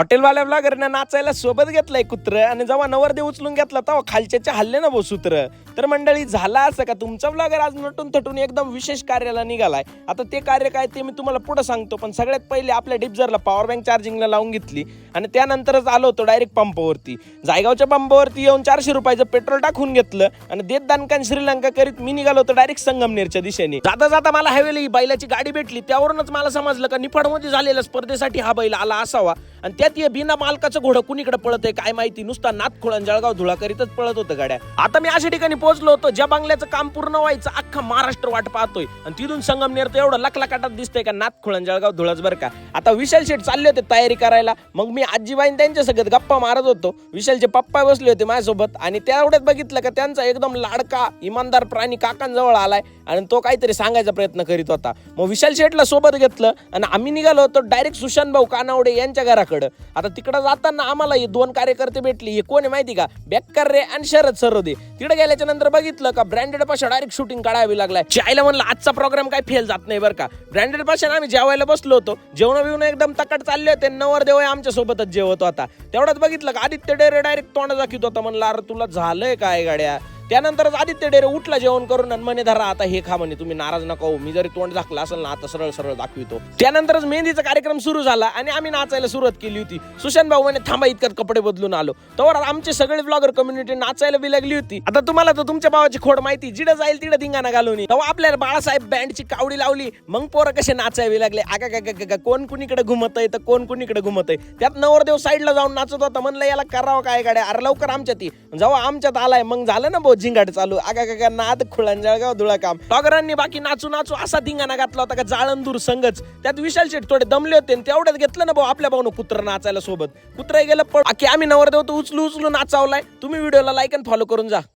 हॉटेलवाल्या ब्लॉगरने नाचायला सोबत घेतलंय कुत्र आणि जेव्हा नवरदेव उचलून घेतला तेव्हा खालच्याच्या हल्ले ना भाऊ सूत्र. तर मंडळी झाला असं का तुमचा ब्लॉगर आज नटून थटून एकदम विशेष कार्याला निघालाय. आता ते कार्य काय ते मी तुम्हाला पुढे सांगतो, पण सगळ्यात पहिले आपल्या डिपजरला पॉवर बँक चार्जिंगला लावून घेतली आणि त्यानंतरच आलो होतो डायरेक्ट पंपावरती. जायगावच्या पंपावरती येऊन 400 रुपयाचं पेट्रोल टाकून घेतलं आणि देत दानकान श्रीलंका करीत मी निघालो होतो डायरेक्ट संगमनेरच्या दिशेने. जाता जाता मला हायवेला ही बैलाची गाडी भेटली, त्यावरूनच मला समजलं का निफाडमध्ये झालेल्या स्पर्धेसाठी हा बैल आला असावा. आणि त्यात हे बिना मालकाचं घोडं कुणीकडे पळत आहे काय माहिती, नुसता नाथखोळण जळगाव धुळा करीतच पळत होतं गाड्या. आता मी अशा ठिकाणी पोहोचलो होतो ज्या बंगल्याचं काम पूर्ण व्हायचं अख्खा महाराष्ट्र वाट पाहतोय आणि तिथून संगमनेर तर एवढं लखलखाटात दिसतंय का नाथखोळण जळगाव धुळाच बरं का. आता विशाल शेठ चालले होते तयारी करायला, मग मी आजीबाईन त्यांच्या सगळ्यात गप्पा मारत होतो. विशालचे पप्पा बसले होते माझ्यासोबत आणि त्यावढ्यात बघितलं का त्यांचा एकदम लाडका इमानदार प्राणी काकांजवळ आलाय आणि तो काहीतरी सांगायचा प्रयत्न करीत होता. मग विशाल शेठला सोबत घेतलं आणि आम्ही निघालो होतो डायरेक्ट सुशांत भाऊ कानावडे यांच्या घराकडं. आता तिकडे जाताना आम्हाला हे दोन कार्यकर्ते भेटले. हे कोण आहे माहिती का, बेक्कर रे आणि शरद सरोदे. तिकडे गेल्याच्या नंतर बघितलं का ब्रँडेड पाशा डायरेक्ट शूटिंग काढावी लागलाय. जायला म्हणलं आजचा प्रोग्राम काय फेल जात नाही बरं का. ब्रँडेड पाशा आम्ही जेवायला बसलो होतो, जेवण बिवणं एकदम तकट चालले होते. नवरदेव आमच्या सोबतच जेवत होता. तेवढ्यात बघितलं का आदित्य डेरे डायरेक्ट तोंड दाखवत होता. म्हणलं अरे तुला झालंय काय गाड्या. त्यानंतरच आदित्य डेरे उठला जेवण करून आणि म्हणे धरा आता हे खा म्हणे, तुम्ही नाराज नका हो, मी जरी तोंड दाखलं असेल ना आता सरळ सरळ दाखवितो. त्यानंतरच मेहंदीचा कार्यक्रम सुरू झाला आणि आम्ही नाचायला सुरुवात केली होती. सुशांत भाऊ म्हणे थांबा इतक्यात कपडे बदलून आलो. तर आमचे सगळे ब्लॉगर कम्युनिटी नाचायला बी लागली होती. आता तुम्हाला तर तुमच्या भावाची खोड माहिती, जिडं जाईल तिडं धिंगाणा घालून. तेव्हा आपल्याला बाळासाहेब बँडची कावडी लावली, मग पोरं कसे नाचायला लागले. आगा कोण कुणीकडे घुमत आहे तर कोण कुणीकडे घुमत आहे. त्यात नवरदेव साईडला जाऊन नाचत होता. म्हणलं याला करावं काय गाड्या, अरे लवकर आमच्यात जेव्हा आमच्यात आलाय मग झालं ना भाऊ झिंगाट चालू. नाद खुळण जळगाव धुळा काम. ब्लॉगरांनी बाकी नाचू नाचू असा धिंगाणा घातला होता का जाळंदूर संघच. त्यात विशाल शेठ थोडे दमले होते आणि तेवढ्यात घेतलं ना भाऊ आपल्या भाऊन कुत्र नाचायला सोबत. कुत्र गेलं पण आम्ही नवरदेव तो उचलू नाचावलाय. तुम्ही व्हिडिओला लाईक आणि फॉलो करून जा.